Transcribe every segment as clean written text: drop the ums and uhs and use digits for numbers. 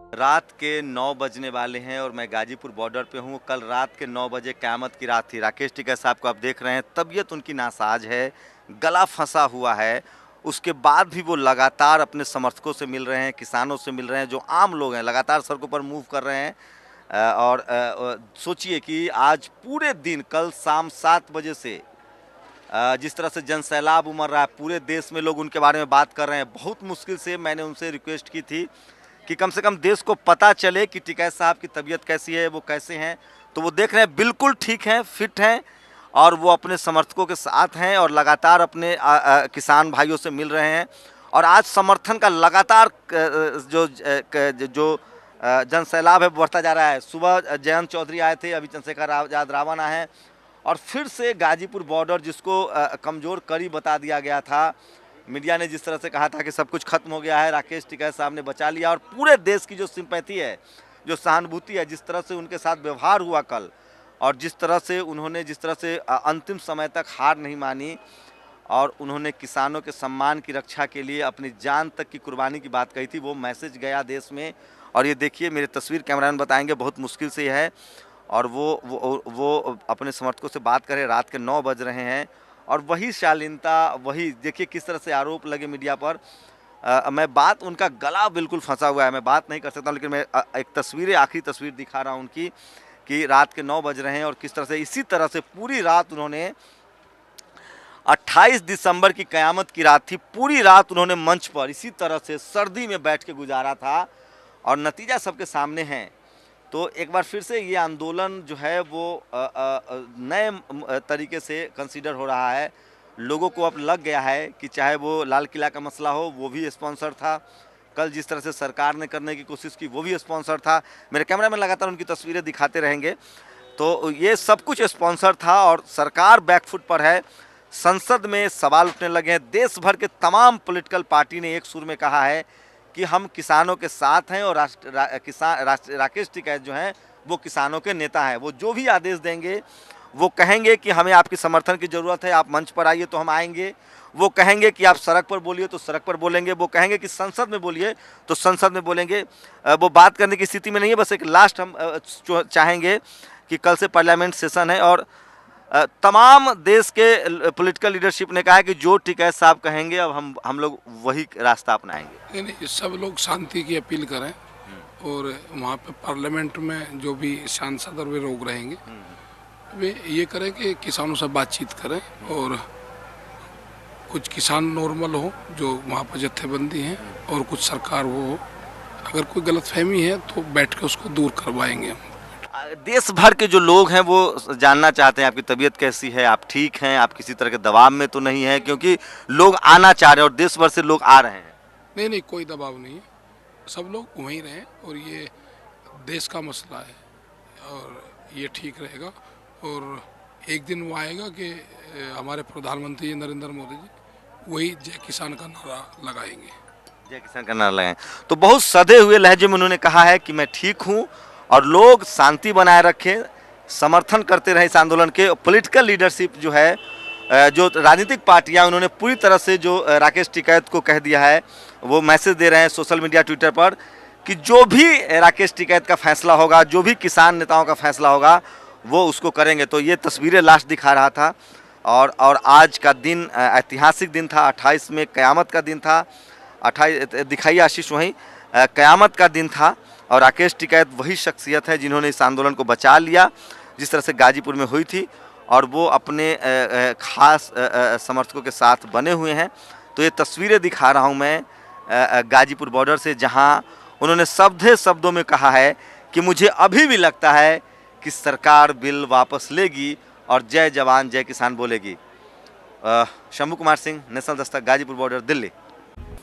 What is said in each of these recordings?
रात के 9 बजने वाले हैं और मैं गाजीपुर बॉर्डर पे हूँ। कल रात के 9 बजे क़यामत की रात थी। राकेश टिकैत साहब को आप देख रहे हैं, तबीयत उनकी नासाज है, गला फंसा हुआ है। उसके बाद भी वो लगातार अपने समर्थकों से मिल रहे हैं, किसानों से मिल रहे हैं, जो आम लोग हैं, लगातार सड़कों पर मूव कर रहे हैं। और सोचिए कि आज पूरे दिन, कल शाम 7 बजे से जिस तरह से जन सैलाब उमड़ रहा है, पूरे देश में लोग उनके बारे में बात कर रहे हैं। बहुत मुश्किल से मैंने उनसे रिक्वेस्ट की थी कि कम से कम देश को पता चले कि टिकैत साहब की तबीयत कैसी है, वो कैसे हैं। तो वो देख रहे हैं, बिल्कुल ठीक हैं, फिट हैं और वो अपने समर्थकों के साथ हैं और लगातार अपने किसान भाइयों से मिल रहे हैं। और आज समर्थन का लगातार जो जन सैलाब है बढ़ता जा रहा है। सुबह जयंत चौधरी आए थे, अभी चंद्रशेखर आजाद रावण आए हैं और फिर से गाजीपुर बॉर्डर, जिसको कमज़ोर कड़ी बता दिया गया था, मीडिया ने जिस तरह से कहा था कि सब कुछ खत्म हो गया है, राकेश टिकैत साहब ने बचा लिया। और पूरे देश की जो सिंपैथी है, जो सहानुभूति है, जिस तरह से उनके साथ व्यवहार हुआ कल, और जिस तरह से अंतिम समय तक हार नहीं मानी और उन्होंने किसानों के सम्मान की रक्षा के लिए अपनी जान तक की कुर्बानी की बात कही थी, वो मैसेज गया देश में। और ये देखिए, मेरे तस्वीर कैमरामैन बताएंगे, बहुत मुश्किल से है और वो अपने समर्थकों से बात करें। रात के 9 बज रहे हैं और वही शालीनता, वही देखिए किस तरह से आरोप लगे मीडिया पर। मैं बात, उनका गला बिल्कुल फंसा हुआ है, मैं बात नहीं कर सकता हूँ, लेकिन मैं एक तस्वीर, आखिरी तस्वीर दिखा रहा हूँ उनकी, कि रात के 9 बज रहे हैं और किस तरह से इसी तरह से पूरी रात उन्होंने, 28 दिसंबर की क़यामत की रात थी, पूरी रात उन्होंने मंच पर इसी तरह से सर्दी में बैठ के गुजारा था और नतीजा सबके सामने है। तो एक बार फिर से ये आंदोलन जो है वो नए तरीके से कंसीडर हो रहा है। लोगों को अब लग गया है कि चाहे वो लाल किला का मसला हो, वो भी स्पॉन्सर था। कल जिस तरह से सरकार ने करने की कोशिश की, वो भी स्पॉन्सर था। मेरे कैमरामैन लगातार उनकी तस्वीरें दिखाते रहेंगे। तो ये सब कुछ स्पॉन्सर था और सरकार बैकफुट पर है। संसद में सवाल उठने लगे हैं। देश भर के तमाम पॉलिटिकल पार्टी ने एक सुर में कहा है कि हम किसानों के साथ हैं और राकेश टिकैत जो हैं वो किसानों के नेता हैं। वो जो भी आदेश देंगे, वो कहेंगे कि हमें आपकी समर्थन की ज़रूरत है, आप मंच पर आइए तो हम आएंगे। वो कहेंगे कि आप सड़क पर बोलिए तो सड़क पर बोलेंगे। वो कहेंगे कि संसद में बोलिए तो संसद में बोलेंगे। वो बात करने की स्थिति में नहीं है। बस एक लास्ट हम चाहेंगे कि कल से पार्लियामेंट सेशन है और तमाम देश के पॉलिटिकल लीडरशिप ने कहा है कि जो टिकैत साहब कहेंगे, अब हम लोग वही रास्ता अपनाएंगे। नहीं, सब लोग शांति की अपील करें और वहाँ पे पार्लियामेंट में जो भी सांसद और वे लोग रहेंगे, वे ये करें कि किसानों से बातचीत करें और कुछ किसान नॉर्मल हो जो वहाँ पर जत्थेबंदी हैं और कुछ सरकार वो हो। अगर कोई गलतफहमी है तो बैठ के उसको दूर करवाएंगे हम। देश भर के जो लोग हैं वो जानना चाहते हैं आपकी तबीयत कैसी है, आप ठीक हैं, आप किसी तरह के दबाव में तो नहीं हैं, क्योंकि लोग आना चाह रहे हैं और देश भर से लोग आ रहे हैं। नहीं, कोई दबाव नहीं है, सब लोग वहीं रहें और ये देश का मसला है और ये ठीक रहेगा। और एक दिन वो आएगा कि हमारे प्रधानमंत्री नरेंद्र मोदी जी वही जय किसान का नारा लगाएंगे। जय किसान का नारा लगाएंगे। तो बहुत सधे हुए लहजे में उन्होंने कहा है कि मैं ठीक हूँ और लोग शांति बनाए रखें, समर्थन करते रहे इस आंदोलन के। पॉलिटिकल लीडरशिप जो है, जो राजनीतिक पार्टियां, उन्होंने पूरी तरह से जो राकेश टिकैत को कह दिया है, वो मैसेज दे रहे हैं सोशल मीडिया, ट्विटर पर, कि जो भी राकेश टिकैत का फैसला होगा, जो भी किसान नेताओं का फैसला होगा, वो उसको करेंगे। तो ये तस्वीरें लास्ट दिखा रहा था और आज का दिन ऐतिहासिक दिन था। 28 में क़यामत का दिन था। 28 दिखाइए आशीष, वहीं क़यामत का दिन था और राकेश टिकैत वही शख्सियत है जिन्होंने इस आंदोलन को बचा लिया, जिस तरह से गाजीपुर में हुई थी, और वो अपने खास समर्थकों के साथ बने हुए हैं। तो ये तस्वीरें दिखा रहा हूँ मैं गाजीपुर बॉर्डर से, जहाँ उन्होंने शब्दों शब्दों में कहा है कि मुझे अभी भी लगता है कि सरकार बिल वापस लेगी और जय जवान जय किसान बोलेगी। Shambhu Kumar Singh, national Dastak, Ghazipur border, Delhi.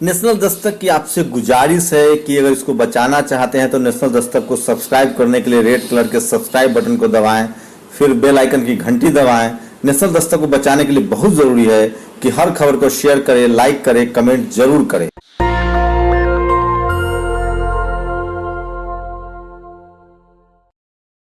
National Dastak की आपसे गुजारिश है कि अगर इसको बचाना चाहते हैं तो नेशनल दस्तक को सब्सक्राइब करने के लिए रेड कलर के सब्सक्राइब बटन को दबाएं, फिर बेल आइकन की घंटी दबाएं। नेशनल दस्तक को बचाने के लिए बहुत जरूरी है कि हर खबर को शेयर करें, लाइक करें, कमेंट जरूर करें।